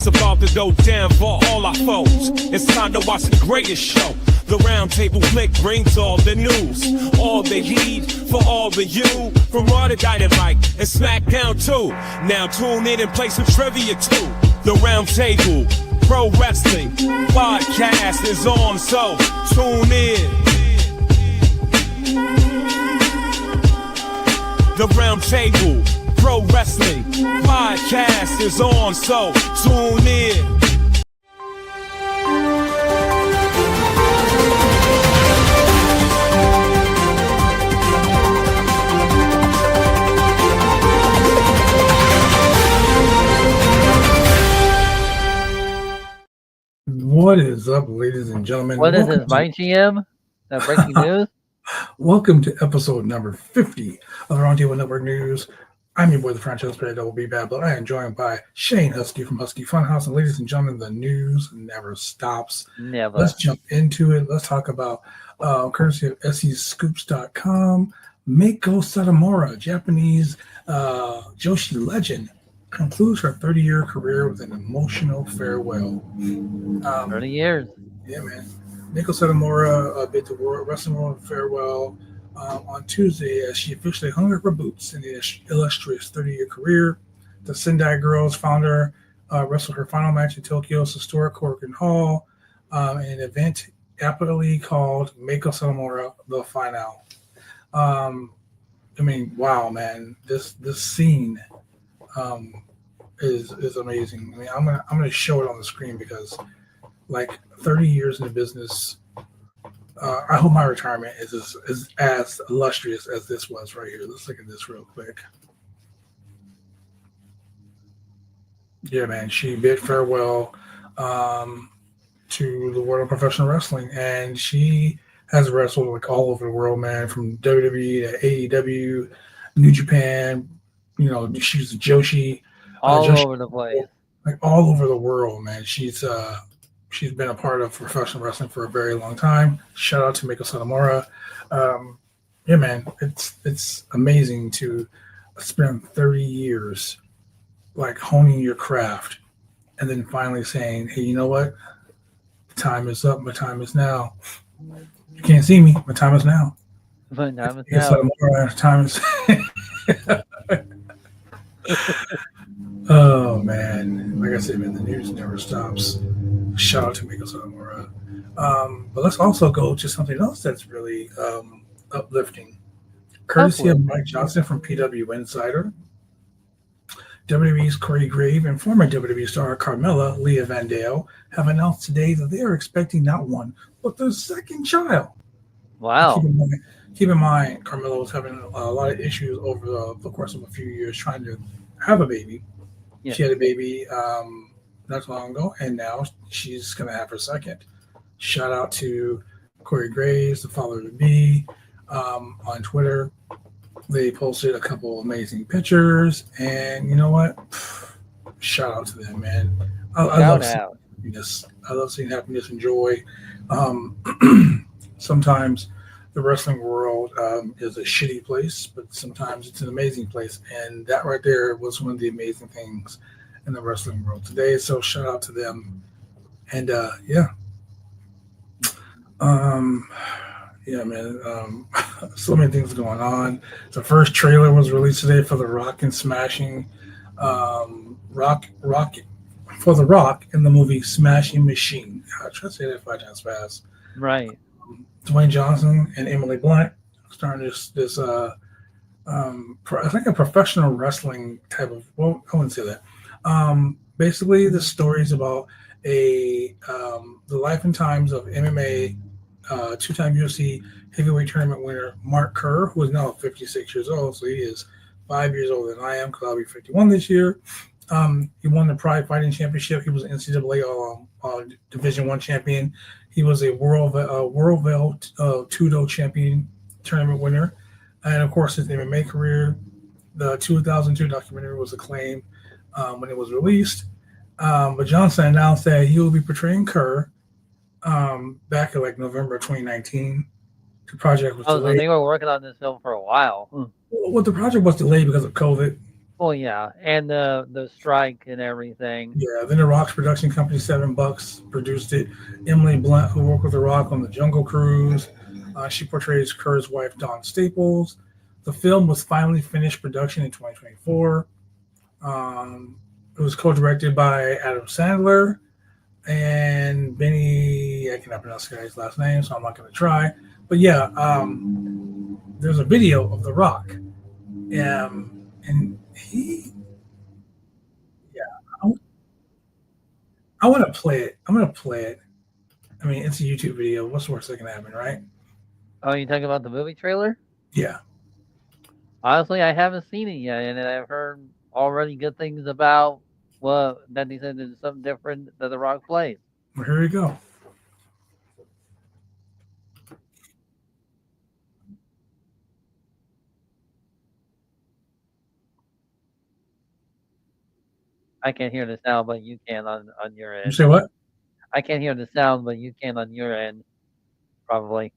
It's about to go down for all our foes. It's time to watch the greatest show. The Round Table Flick brings all the news, all the heat for all of you. From Raw to Dynamite and SmackDown too. Now tune in and play some trivia too. The Round Table Pro Wrestling Podcast is on, so tune in. The Round Table Pro Wrestling Podcast is on, so tune in. What is up, ladies and gentlemen? What is this, my GM? That breaking news? Welcome to episode number 50 of the Roundtable Network News. I'm your boy, the franchise player, WB but I am joined by Shane Husky from Husky Funhouse. And ladies and gentlemen, the news never stops. Never. Let's jump into it. Let's talk about, courtesy of SEScoops.com, Meiko Satomura, Japanese Joshi legend, concludes her 30-year career with an emotional farewell. 30 years. Yeah, man. Meiko Satomura bid the wrestling world farewell on Tuesday as she officially hung up her boots in the illustrious 30-year career. The Sendai Girls founder wrestled her final match in Tokyo's historic Korakuen Hall in an event aptly called Meiko Satomura the Final. I mean, wow, man, this scene is amazing. I mean, I'm gonna show it on the screen because, like, 30 years in the business. I hope my retirement is as illustrious as this was right here. Let's look at this real quick. Yeah, man, she bid farewell to the world of professional wrestling, and she has wrestled like all over the world, man, from WWE to AEW, New Japan. You know, she's a Joshi. All over the place. Like all over the world, man. She's been a part of professional wrestling for a very long time. Shout out to Meiko Satomura. Yeah, man, it's amazing to spend 30 years like honing your craft and then finally saying, hey, you know what? The time is up. My time is now. You can't see me. My time is now. My time is Meiko now. Satomura, time is... Oh, man. Like I said, man, the news never stops. Shout out to Meiko Satomura. But let's also go to something else that's really uplifting. Courtesy of Mike Johnson from PW Insider. WWE's Corey Grave and former WWE star Carmella Leah Van Dale have announced today that they are expecting not one, but their second child. Wow. Keep in mind, Carmella was having a lot of issues over the course of a few years trying to have a baby. Yeah. She had a baby not too long ago, and now she's going to have her second. Shout out to Corey Graves, the father to be, on Twitter. They posted a couple amazing pictures, and you know what? Shout out to them, man. I love happiness. I love seeing happiness and joy. Sometimes the wrestling world is a shitty place, but sometimes it's an amazing place. And that right there was one of the amazing things in the wrestling world today. So shout out to them. And yeah, man, so many things going on. The first trailer was released today for the Rock and Smashing Rock for the Rock in the movie Smashing Machine. I try to say that 5 times fast. Right. Dwayne Johnson and Emily Blunt starting this I think a professional wrestling type of, well, I wouldn't say that. Basically, the story is about the life and times of MMA two-time UFC heavyweight tournament winner Mark Kerr, who is now 56 years old, so he is 5 years older than I am because I'll be 51 this year. He won the Pride Fighting Championship. He was an NCAA Division I champion. He was a World Tudo champion tournament winner. And, of course, his MMA career, the 2002 documentary was acclaimed when it was released. But Johnson announced that he will be portraying Kerr back in, like, November 2019. The project was delayed. So they were working on this film for a while. Well, the project was delayed because of COVID. Well, yeah, and the strike and everything. Yeah, then The Rock's production company, $7 produced it. Emily Blunt, who worked with The Rock on the Jungle Cruise, she portrays Kerr's wife, Dawn Staples. The film was finally finished production in 2024. It was co-directed by Adam Sandler and Benny. I cannot pronounce the guy's last name, so I'm not going to try. But yeah, there's a video of The Rock, and he, yeah, I want to play it. I'm going to play it. I mean, it's a YouTube video. What's the worst that can happen, right? Oh, you talking about the movie trailer? Yeah. Honestly, I haven't seen it yet, and I've heard already good things about that they said there's something different that The Rock plays. Well, here we go. I can't hear the sound, but you can on your You end. say what? I can't hear the sound, but you can on your end, probably.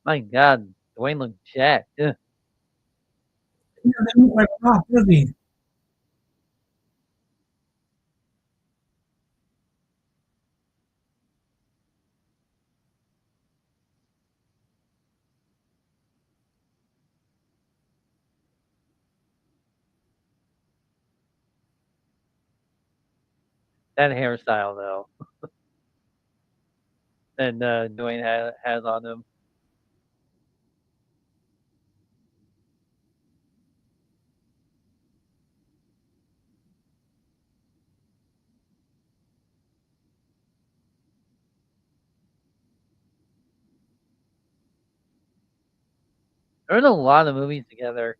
My God, Dwayne looks jacked. Yeah, they look like Rock, doesn't he? That hairstyle, though, that Dwayne has on him. They're in a lot of movies together.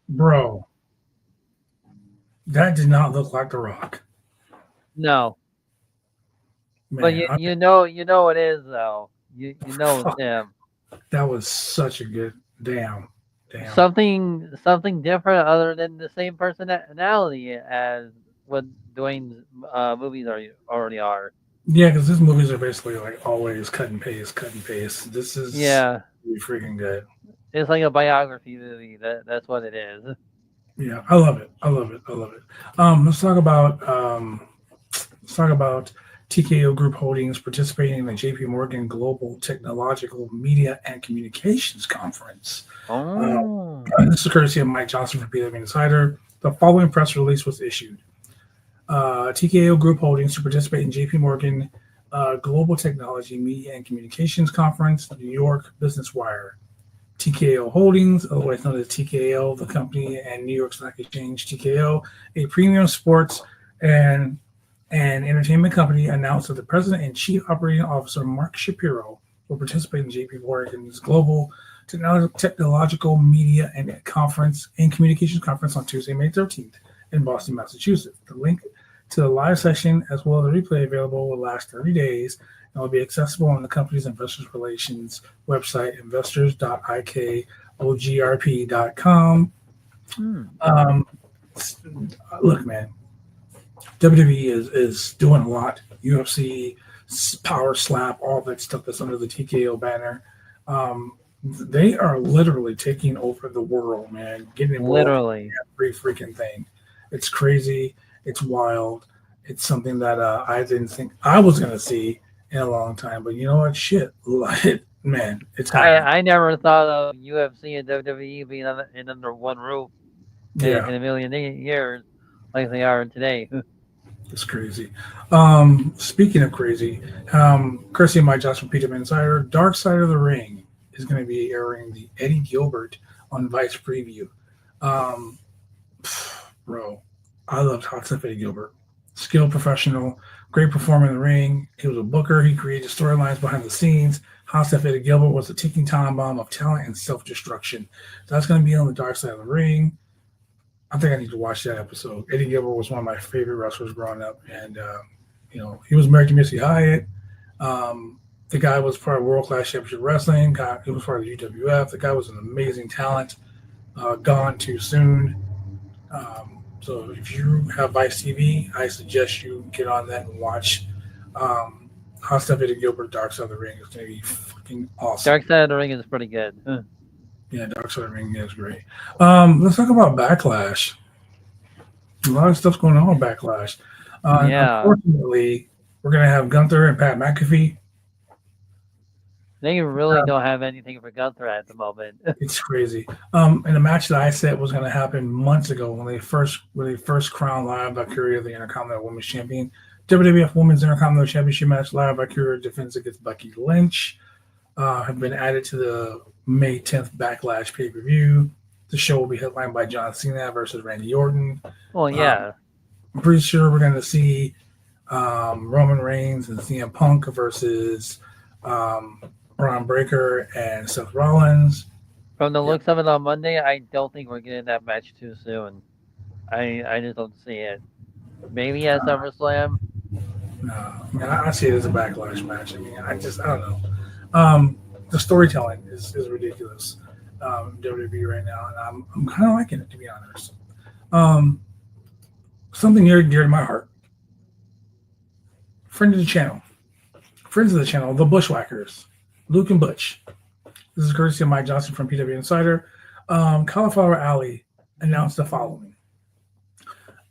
Bro, that did not look like The Rock. No, Man, but you know it is though. You know it's him. that was such a good damn. Something different other than the same personality as what Dwayne's movies already are. Yeah, because his movies are basically like always cut and paste, cut and paste. This is Yeah, really freaking good. it's like a biography movie. That's what it is. Yeah, I love it. I love it. I love it. Let's talk about TKO Group Holdings participating in the JP Morgan Global Technological Media and Communications Conference. Oh, This is courtesy of Mike Johnson from PW Insider. The following press release was issued. TKO Group Holdings to participate in JP Morgan Global Technology Media and Communications Conference, New York Business Wire. TKO Holdings, otherwise known as TKO, the company, and New York Stock Exchange. TKO, a premium sports and entertainment company, announced that the president and chief operating officer, Mark Shapiro, will participate in JP Morgan's Global Technological Media and Communications Conference on Tuesday, May 13th in Boston, Massachusetts. The link to the live session, as well as the replay available, will last 30 days and will be accessible on the company's investor relations website, investors.ikogrp.com. Look, man, WWE is doing a lot. UFC, Power Slap, all that stuff that's under the TKO banner. They are literally taking over the world, man. Getting involved literally. in every freaking thing. It's crazy. It's wild. It's something that I didn't think I was going to see in a long time. But you know what? Shit. Man, it's happening. I never thought of UFC and WWE being under one roof Yeah, in a million years like they are today. it's crazy. Speaking of crazy, courtesy of my Josh from PW Insider, Dark Side of the Ring is going to be airing the Eddie Gilbert on Vice Preview. Um, Bro, I loved Hot Stuff Eddie Gilbert. Skilled professional, great performer in the ring. He was a booker. He created storylines behind the scenes. Hot Stuff Eddie Gilbert was a ticking time bomb of talent and self-destruction. That's going to be on the Dark Side of the Ring. I think I need to watch that episode. Eddie Gilbert was one of my favorite wrestlers growing up, and he was married to Missy Hyatt. The guy was part of World Class Championship Wrestling. He was part of the UWF. The guy was an amazing talent. Gone too soon. So if you have Vice TV, I suggest you get on that and watch Hot Stuff Eddie Gilbert, Dark Side of the Ring. It's going to be fucking awesome. Dark Side of the Ring is pretty good. Yeah, Dark Side of the Ring is great. Let's talk about Backlash. A lot of stuff's going on with Backlash. Unfortunately, we're going to have Gunther and Pat McAfee. They really don't have anything for Gunther at the moment. It's crazy. In a match that I said was going to happen months ago when they first crowned Lyra Valkyria the Intercontinental Women's Champion, WWF Women's Intercontinental Championship match, Lyra Valkyria defends against Becky Lynch, have been added to the May 10th Backlash pay-per-view. The show will be headlined by John Cena versus Randy Orton. Well, yeah. I'm pretty sure we're going to see Roman Reigns and CM Punk versus Braun Breaker and Seth Rollins. From the looks of it on Monday, I don't think we're getting that match too soon. I just don't see it. Maybe at SummerSlam. No, I see it as a Backlash match. I don't know. The storytelling is ridiculous. WWE right now, and I'm kind of liking it, to be honest. Something near and dear to my heart. Friends of the channel, the Bushwhackers, Luke and Butch. This is courtesy of Mike Johnson from PW Insider. Cauliflower Alley announced the following.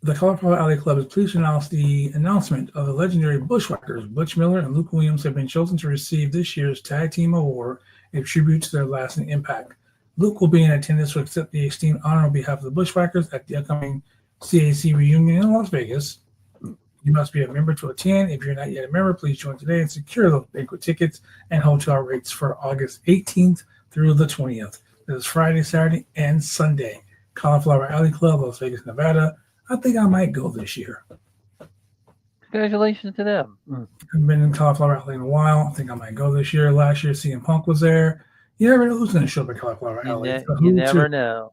The Cauliflower Alley Club is pleased to announce the announcement of the legendary Bushwhackers. Butch Miller and Luke Williams have been chosen to receive this year's Tag Team Award, a tribute to their lasting impact. Luke will be in attendance to accept the esteemed honor on behalf of the Bushwhackers at the upcoming CAC reunion in Las Vegas. You must be a member to attend. If you're not yet a member, please join today and secure those banquet tickets and hotel rates for August 18th through the 20th. That is Friday, Saturday, and Sunday. Cauliflower Alley Club, Las Vegas, Nevada. I think I might go this year. Congratulations to them. I've been in Cauliflower Alley in a while. I think I might go this year. Last year, CM Punk was there. You never know who's going to show up at Cauliflower Alley. You never know.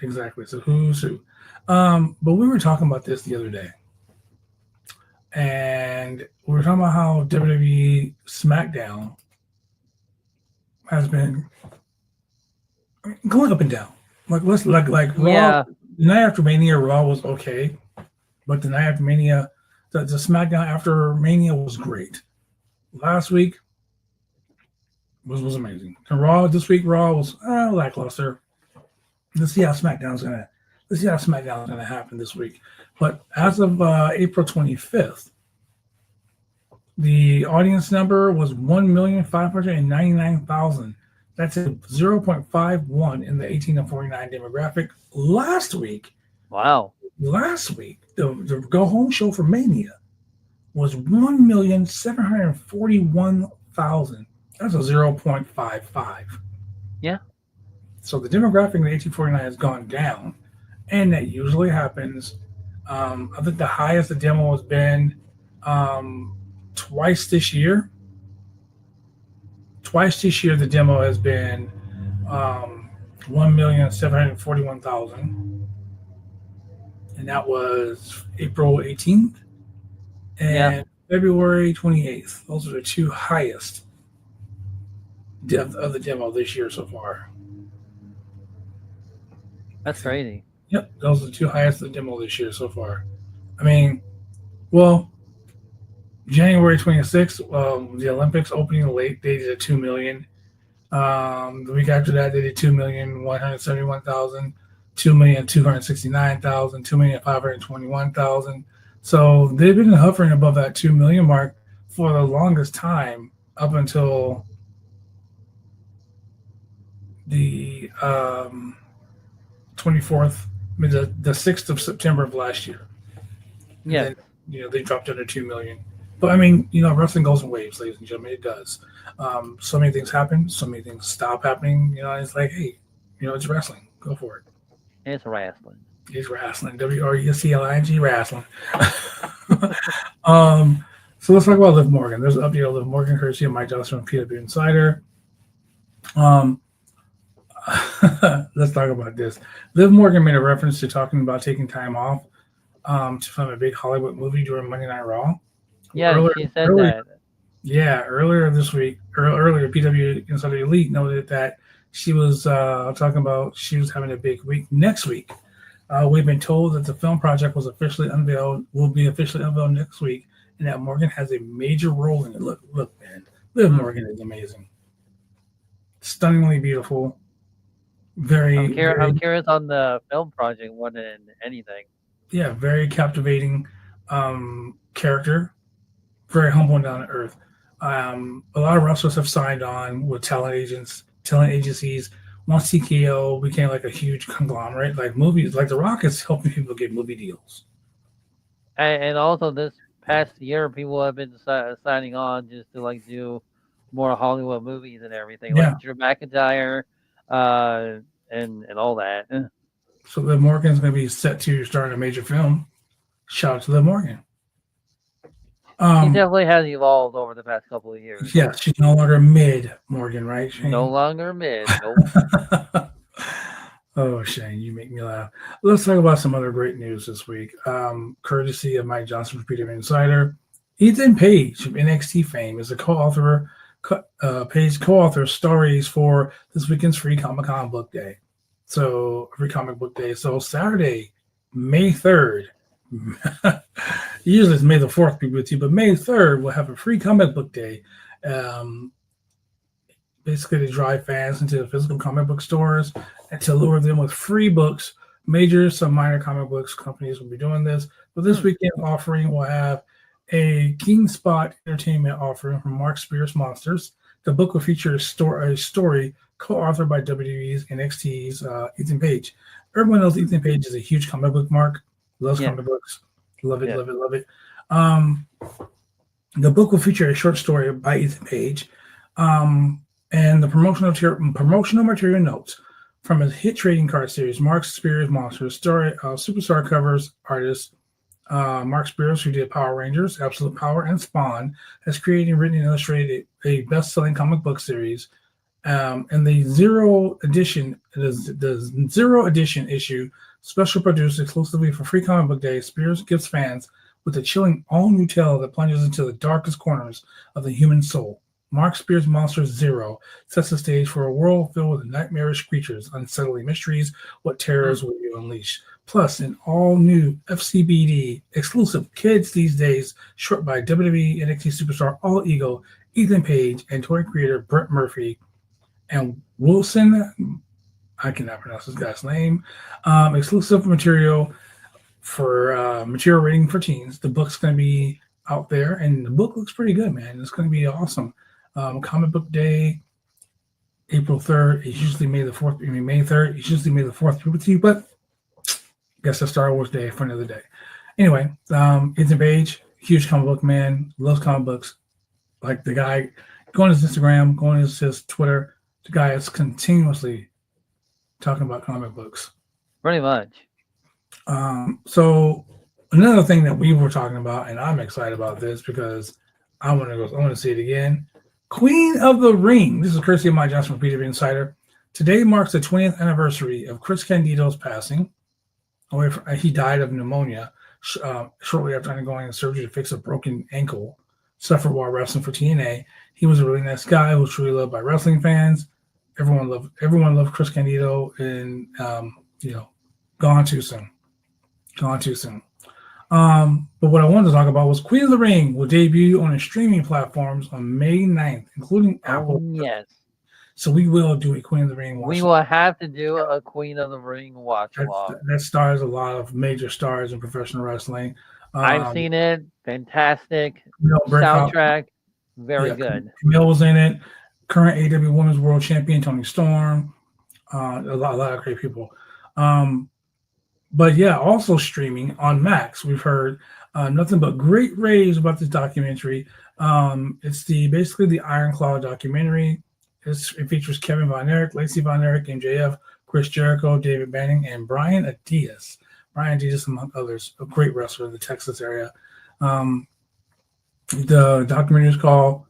Exactly. So who's who? But we were talking about this the other day. And we were talking about how WWE SmackDown has been going up and down. Like Raw. The night after Mania, Raw was okay, but the night after Mania, the SmackDown after Mania was great. Last week was amazing. And Raw this week, Raw was lackluster. Let's see how SmackDown's gonna happen this week. But as of April 25th, the audience number was 1,599,000. That's a 0.51 in the 18 to 49 demographic. Last week, the go home show for Mania was 1,741,000. That's a 0.55. Yeah. So the demographic in the 1849 has gone down, and that usually happens. I think the highest the demo has been twice this year. Twice this year, the demo has been 1,741,000, and that was April 18th and February 28th. Those are the two highest of the demo this year so far. That's crazy. Yep, those are the two highest of the demo this year so far. I mean, well, January 26th, the Olympics opening late, they did 2 million. The week after that, they did 2,171,000. 2,269,000, 2,521,000. So they've been hovering above that 2 million mark for the longest time up until the 24th, I mean, the 6th of September of last year. And Yeah. then, they dropped under 2 million. But I mean, wrestling goes in waves, ladies and gentlemen. It does. So many things happen. So many things stop happening. It's like, hey, it's wrestling. Go for it. It's wrestling. It's wrestling. WRESTLING wrestling. So let's talk about Liv Morgan. There's an update on Liv Morgan, courtesy of Mike Johnson from PW Insider. Let's talk about this. Liv Morgan made a reference to talking about taking time off to film a big Hollywood movie during Monday Night Raw. Yeah, she said that. Yeah, earlier this week, earlier PW Insider Elite noted that she was talking about she was having a big week next week. We've been told that the film project will be officially unveiled next week, and that Morgan has a major role in it. Look, man, Liv Morgan is amazing, stunningly beautiful. I'm curious on the film project more than anything. Yeah, very captivating character, very humble and down to earth. A lot of wrestlers have signed on with talent agencies. Once TKO became like a huge conglomerate, like movies, like The Rock is helping people get movie deals. And also this past year, people have been signing on just to like do more Hollywood movies and everything, like Drew McIntyre, and all that. So Liv Morgan's going to be set to star in a major film. Shout out to Liv Morgan. She definitely has evolved over the past couple of years. Yeah, she's no longer mid Morgan, right, Shane? No longer mid. Nope. Oh, Shane, you make me laugh. Let's talk about some other great news this week. Courtesy of Mike Johnson from PW Insider, Ethan Page of NXT fame is a co-author. Page co-author stories for this weekend's Free Comic Con Book Day. So Free Comic Book Day. So Saturday, May 3rd. Usually it's May the 4th, but May 3rd we'll have a Free Comic Book Day. Basically to drive fans into the physical comic book stores and to lure them with free books. Some minor comic books companies will be doing this. But this weekend offering will have a King Spot Entertainment offering from Mark Spears Monsters. The book will feature a story co-authored by WWE's NXT's Ethan Page. Everyone knows Ethan Page is a huge comic book mark. Loves comic books. Love it, love it, love it. The book will feature a short story by Ethan Page and the promotional material notes from his hit trading card series, Mark Spears Monsters, superstar covers artist Mark Spears, who did Power Rangers, Absolute Power, and Spawn, has created, written, and illustrated a best-selling comic book series. And the zero edition issue, special produced exclusively for Free Comic Book Day, Spears gives fans with a chilling all-new tale that plunges into the darkest corners of the human soul. Mark Spears' Monsters Zero sets the stage for a world filled with nightmarish creatures, unsettling mysteries, what terrors will you unleash. Plus, an all-new FCBD exclusive Kids These Days, short by WWE NXT superstar All Ego, Ethan Page, and toy creator Brett Murphy, and Wilson, I cannot pronounce this guy's name, exclusive material for material rating for teens. The book's going to be out there, and the book looks pretty good, man. It's going to be awesome. Comic Book Day, April 3rd. It's usually May 3rd. It's usually May the 4th, but I guess that's Star Wars Day for another day. Anyway, Ethan Page, huge comic book man, loves comic books. Like the guy, go on his Instagram, go on his Twitter. The guy is continuously talking about comic books. Pretty much. So another thing that we were talking about, and I'm excited about this because I want to see it again. Queen of the Ring. This is courtesy of Mike Johnson from PW Insider. Today marks the 20th anniversary of Chris Candido's passing. He died of pneumonia shortly after undergoing surgery to fix a broken ankle suffered while wrestling for TNA. He was a really nice guy who was truly loved by wrestling fans. Everyone loved Chris Candido, and gone too soon. But what I wanted to talk about was Queen of the Ring will debut on streaming platforms on May 9th, including Apple. Yes. So we will do a Queen of the Ring watch. We will have to do a Queen of the Ring watch along. That stars a lot of major stars in professional wrestling. I've seen it. Fantastic. Camille Soundtrack. Very good. Camille was in it. Current AEW Women's World Champion Toni Storm. A lot of great people. But yeah, also streaming on Max. We've heard nothing but great raves about this documentary. It's basically the Iron Claw documentary. It features Kevin Von Erich, Lacey Von Erich, MJF, Chris Jericho, David Banning, and Brian Adias. Brian Adias, among others, a great wrestler in the Texas area. The documentary is called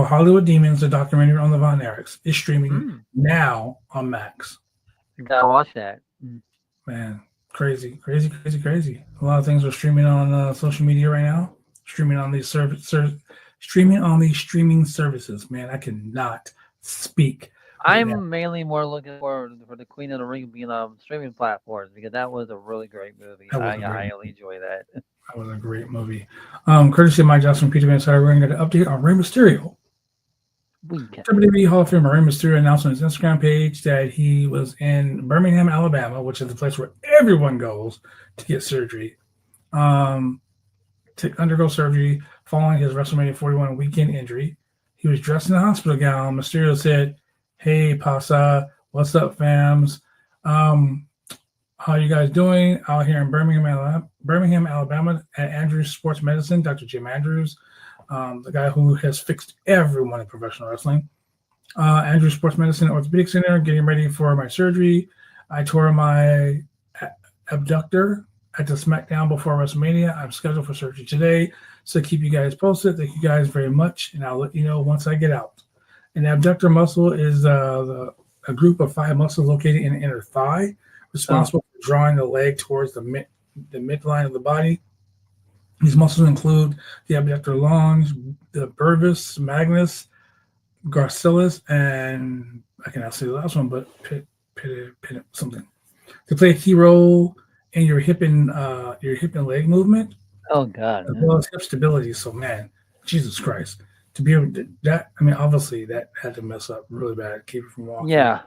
Hollywood Demons, the documentary on the Von Erichs. It's streaming now on Max. You gotta watch that. Man, crazy. A lot of things are streaming on social media right now. Streaming on these streaming services. Man, I cannot speak. I'm mainly more looking forward for the Queen of the Ring being on streaming platforms because that was a really great movie. I highly enjoy that. That was a great movie. Courtesy of Mike Johnson, Peter Van Sire, we're going to get an update on Rey Mysterio. WWE Hall of Famer Rey Mysterio announced on his Instagram page that he was in Birmingham, Alabama, which is the place where everyone goes to get surgery, to undergo surgery following his WrestleMania 41 weekend injury. He was dressed in a hospital gown. Mysterio said, "Hey, Pasa, what's up, fams? How you guys doing out here in Birmingham, Alabama at Andrews Sports Medicine, Dr. Jim Andrews, the guy who has fixed everyone in professional wrestling. Andrews Sports Medicine Orthopedic Center, getting ready for my surgery. I tore my abductor at the SmackDown before WrestleMania. I'm scheduled for surgery today, so keep you guys posted. Thank you guys very much, and I'll let you know once I get out. An abductor muscle is a group of 5 muscles located in the inner thigh, responsible for drawing the leg towards the midline of the body. These muscles include the abductor longus, the brevis, magnus, gracilis, and I cannot say the last one, but something. They play a key role in your hip and leg movement. Oh God! As well as hip stability. So man, Jesus Christ, to be able to that, I mean, obviously that had to mess up really bad, keep it from walking. Yeah.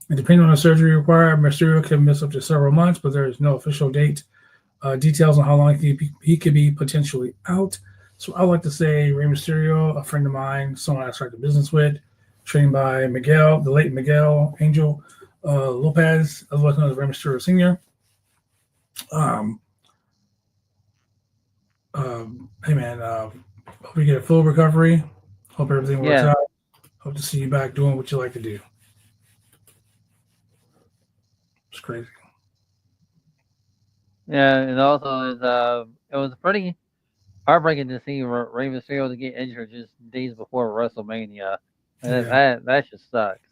And depending on the surgery required, Mysterio can miss up to several months, but there is no official date. Details on how long he could be potentially out. So I like to say Rey Mysterio, a friend of mine, someone I started business with, trained by Miguel, the late Miguel Angel Lopez, otherwise known as Rey Mysterio Sr. Hey man, hope you get a full recovery. Hope everything works out. Hope to see you back doing what you like to do. It's crazy. Yeah, and also it was pretty heartbreaking to see Rey Mysterio to get injured just days before WrestleMania. And that just sucks.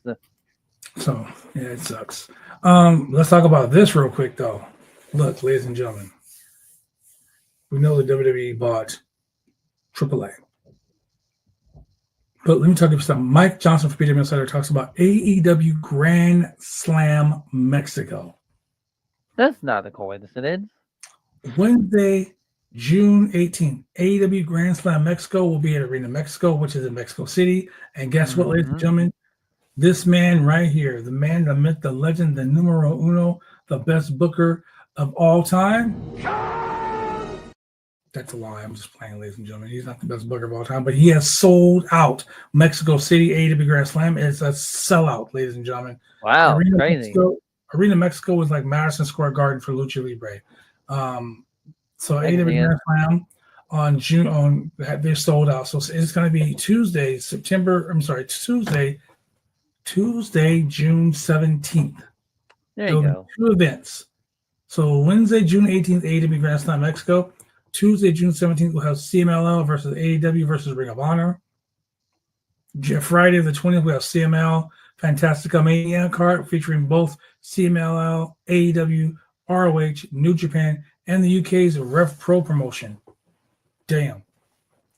So yeah, it sucks. Let's talk about this real quick though. Look, ladies and gentlemen, we know the WWE bought AAA. But let me talk about something. Mike Johnson from PW Insider talks about AEW Grand Slam Mexico. That's not a coincidence. Wednesday, June 18th, AEW Grand Slam Mexico will be at Arena Mexico, which is in Mexico City. And guess what, ladies and gentlemen? This man right here, the man, the myth, the legend, the numero uno, the best booker of all time. That's a lie. I'm just playing, ladies and gentlemen. He's not the best booker of all time, but he has sold out Mexico City. AEW Grand Slam is a sellout, ladies and gentlemen. Wow, crazy. Arena Mexico was like Madison Square Garden for Lucha Libre. So AEW Grand Slam on June they sold out. So it's going to be Tuesday, June 17th. There you go. 2 events. So Wednesday, June 18th, AEW Grand Slam Mexico. Tuesday, June 17th, we'll have CMLL versus AEW versus Ring of Honor. Friday the 20th, we have CML Fantastica Mania card featuring both CMLL, AEW, ROH, New Japan, and the UK's Rev Pro promotion. Damn.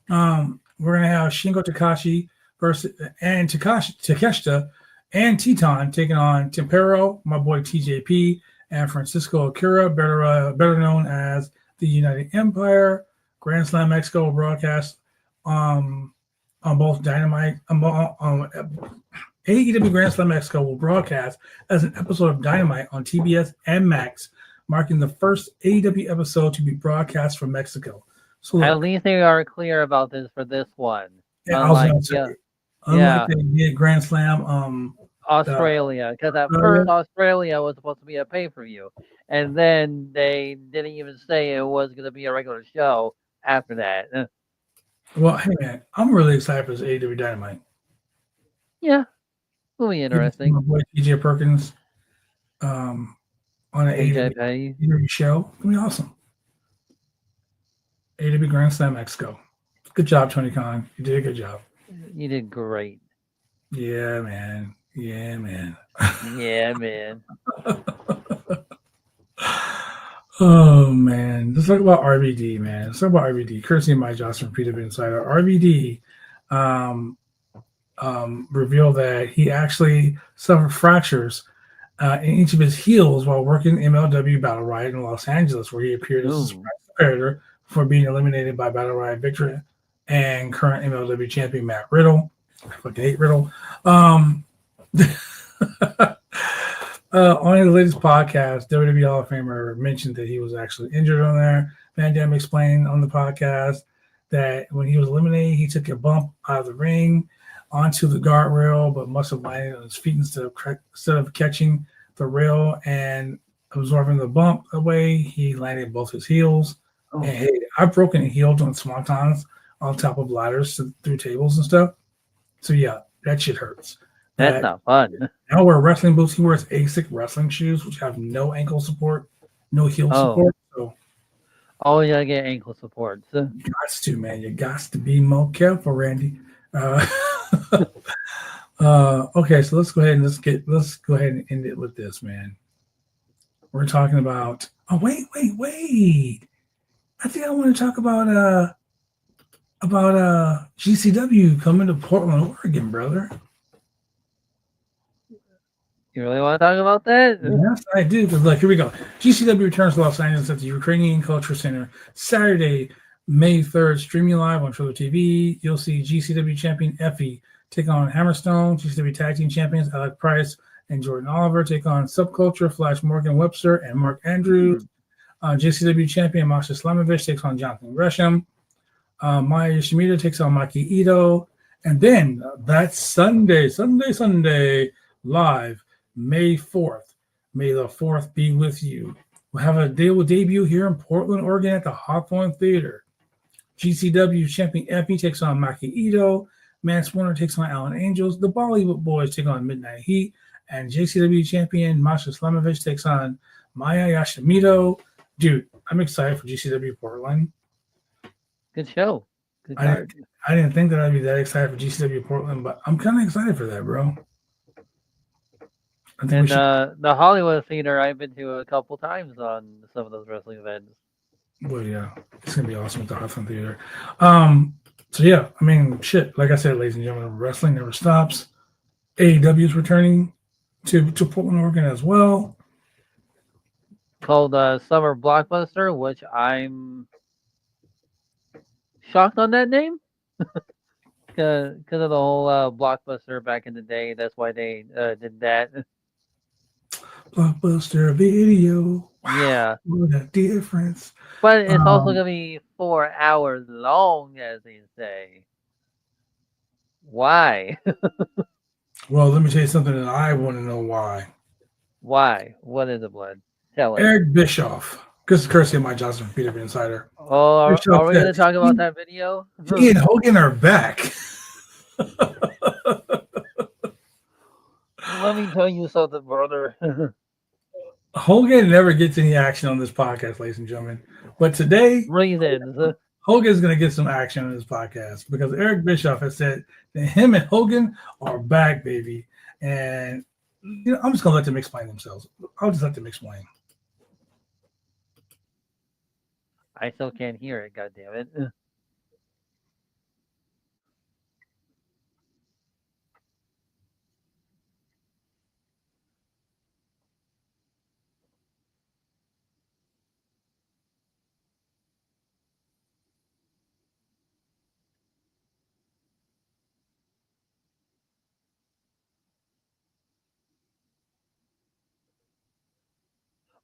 We're gonna have Shingo Takashi versus and Takeshita and Teton taking on Tempero, my boy TJP, and Francisco Akira, better known as the United Empire. Grand Slam Mexico broadcast on both Dynamite, AEW AEW Grand Slam Mexico will broadcast as an episode of Dynamite on TBS and Max, marking the first AEW episode to be broadcast from Mexico. So look, At least they are clear about this for this one. yeah, I was going to say, unlike the Grand Slam, Australia, because at first Australia was supposed to be a pay-per-view, and then they didn't even say it was going to be a regular show after that. Well, hey man, I'm really excited for this AEW Dynamite. Yeah, it'll be interesting. My boy TJ Perkins on an AEW show. It'll be awesome. AEW Grand Slam Mexico. Good job, Tony Khan. You did a good job. You did great. Yeah, man. Yeah, man. Yeah, man. Oh, man. Let's talk about RVD, man. Let's talk about RVD. Courtesy of Mike Johnson from PW Insider. RVD revealed that he actually suffered fractures in each of his heels while working MLW Battle Riot in Los Angeles, where he appeared as a surprise competitor before being eliminated by Battle Riot Victor and current MLW champion Matt Riddle. I fucking hate Riddle. On his latest podcast, WWE Hall of Famer mentioned that he was actually injured on there. Van Dam explained on the podcast that when he was eliminated, he took a bump out of the ring onto the guardrail, but must have landed on his feet instead of catching the rail and absorbing the bump away. He landed both his heels. Oh. And hey, I've broken a heel doing swantons on top of ladders through tables and stuff. So yeah, that shit hurts. That's not fun. Now wear wrestling boots. He wears ASIC wrestling shoes, which have no ankle support, no heel support. So, you gotta get ankle support. You got to, man. You got to be more careful, Randy. Okay, so let's go ahead and end it with this, man. We're talking about. Oh, wait. I think I want to talk about GCW coming to Portland, Oregon, brother. You really want to talk about that? Yes, I do. Because look, here we go. GCW returns to Los Angeles at the Ukrainian Culture Center Saturday, May 3rd, streaming live on Triller TV. You'll see GCW champion Effie take on Hammerstone, GCW tag team champions Alec Price and Jordan Oliver take on Subculture, Flash Morgan Webster and Mark Andrews. GCW champion Masha Slamovich takes on Jonathan Gresham. Maya Yoshimita takes on Maki Ito. And then that's Sunday, live, May 4th. May the 4th be with you. They will debut here in Portland, Oregon at the Hawthorne Theater. GCW champion Effie takes on Maki Ito. Mance Warner takes on Alan Angels. The Bollywood Boys take on Midnight Heat. And JCW champion Masha Slamovich takes on Maya Yoshimito. Dude, I'm excited for GCW Portland. Good show. Good card. I didn't think that I'd be that excited for GCW Portland, but I'm kind of excited for that, bro. And the Hollywood Theater, I've been to a couple times on some of those wrestling events. Well, yeah, it's gonna be awesome at the Hawthorne Theater. So yeah, I mean, shit. Like I said, ladies and gentlemen, wrestling never stops. AEW is returning to Portland, Oregon as well. Called Summer Blockbuster, which I'm shocked on that name. Because of the whole Blockbuster back in the day. That's why they did that. Blockbuster Video. Wow, yeah. What a difference. But it's also going to be 4 hours long, as they say. Why? Well, let me tell you something that I want to know why. Why? What is it, Blood? Tell us. Eric Bischoff. This is courtesy of Mike Johnson from PW Insider. Oh, are we going to talk about that video? He and Hogan are back. Let me tell you something, brother. Hogan never gets any action on this podcast, ladies and gentlemen. But today, reasons. Hogan's going to get some action on this podcast because Eric Bischoff has said that him and Hogan are back, baby. And I'm just going to let them explain themselves. I'll just let them explain. I still can't hear it, goddammit.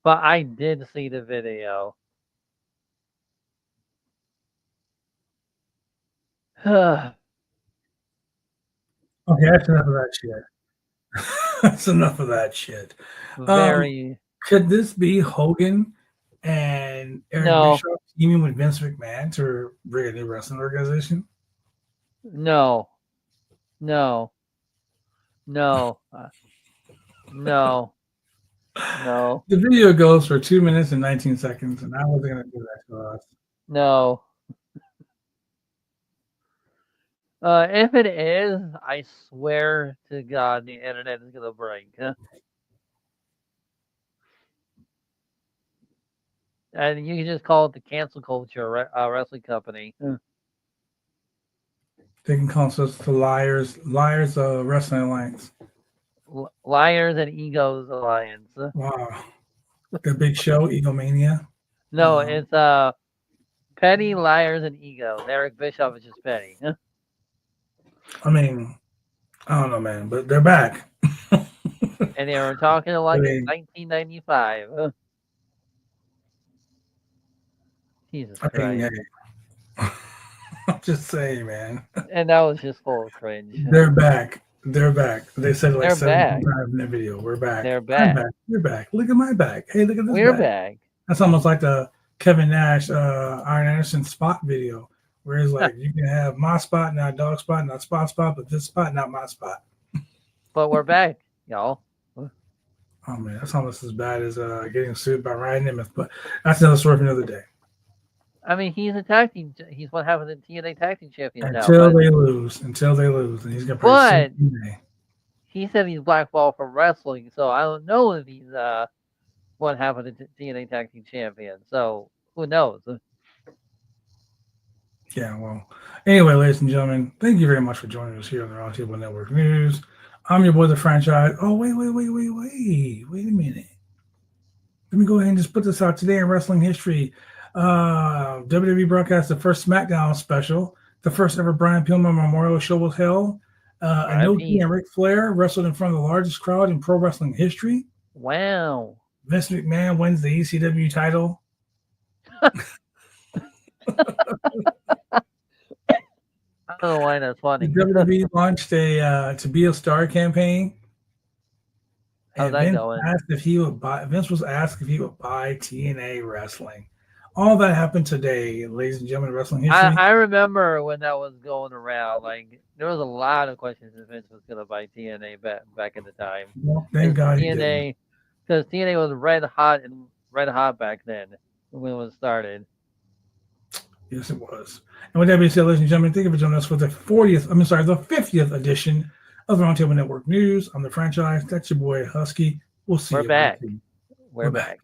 But I did see the video. Okay, that's enough of that shit. That's enough of that shit. Very. Could this be Hogan and Eric No. Bischoff teaming with Vince McMahon to bring a new wrestling organization? No. No. No. No. No. The video goes for 2 minutes and 19 seconds, and I wasn't going to do that to us. No. If it is, I swear to God, the internet is gonna break. And you can just call it the cancel culture wrestling company. They can call us the Liars Wrestling Alliance. Liars and Egos Alliance. Wow. The big show, Egomania. No, it's Petty, Liars, and Egos. Eric Bischoff is just Petty. I mean, I don't know, man, but they're back. And they were talking like in 1995. Jesus Christ. Hey, I'm just saying, man. And that was just full of cringe. They're back. They're back. They said it like They're 7 times in the video. We're back. They're back. We're back. Look at my back. Hey, look at this. We're back. That's almost like the Kevin Nash, Arn Anderson spot video, where it's like you can have my spot, not dog spot, not spot, but this spot, not my spot. But we're back, y'all. Oh man, that's almost as bad as getting sued by Ryan Nemeth, but that's another story for another day. I mean, he's a tag team. He's what happened to TNA tag team champion until they lose, and he's gonna. But he said he's blackballed from wrestling, so I don't know if he's what happened to TNA tag team champion. So who knows? Yeah, well, anyway, ladies and gentlemen, thank you very much for joining us here on the Roundtable Network News. I'm your boy, the franchise. Oh, wait a minute. Let me go ahead and just put this out today in wrestling history. WWE broadcast the first SmackDown special. The first ever Brian Pillman Memorial Show was held. Inoki and Ric Flair wrestled in front of the largest crowd in pro wrestling history. Wow. Vince McMahon wins the ECW title. I don't know why that's funny. The WWE launched a To Be a Star campaign. How's that going? Vince was asked if he would buy TNA Wrestling. All that happened today, ladies and gentlemen, wrestling history. I remember when that was going around. Like there was a lot of questions if Vince was going to buy TNA back in the time. Well, thank God he did. Because TNA was red hot back then when it was started. Yes, it was. And with that being said, ladies and gentlemen, thank you for joining us for the 50th edition of the Roundtable Network News. I'm the franchise. That's your boy Husky. We'll see you. We're back. We're back.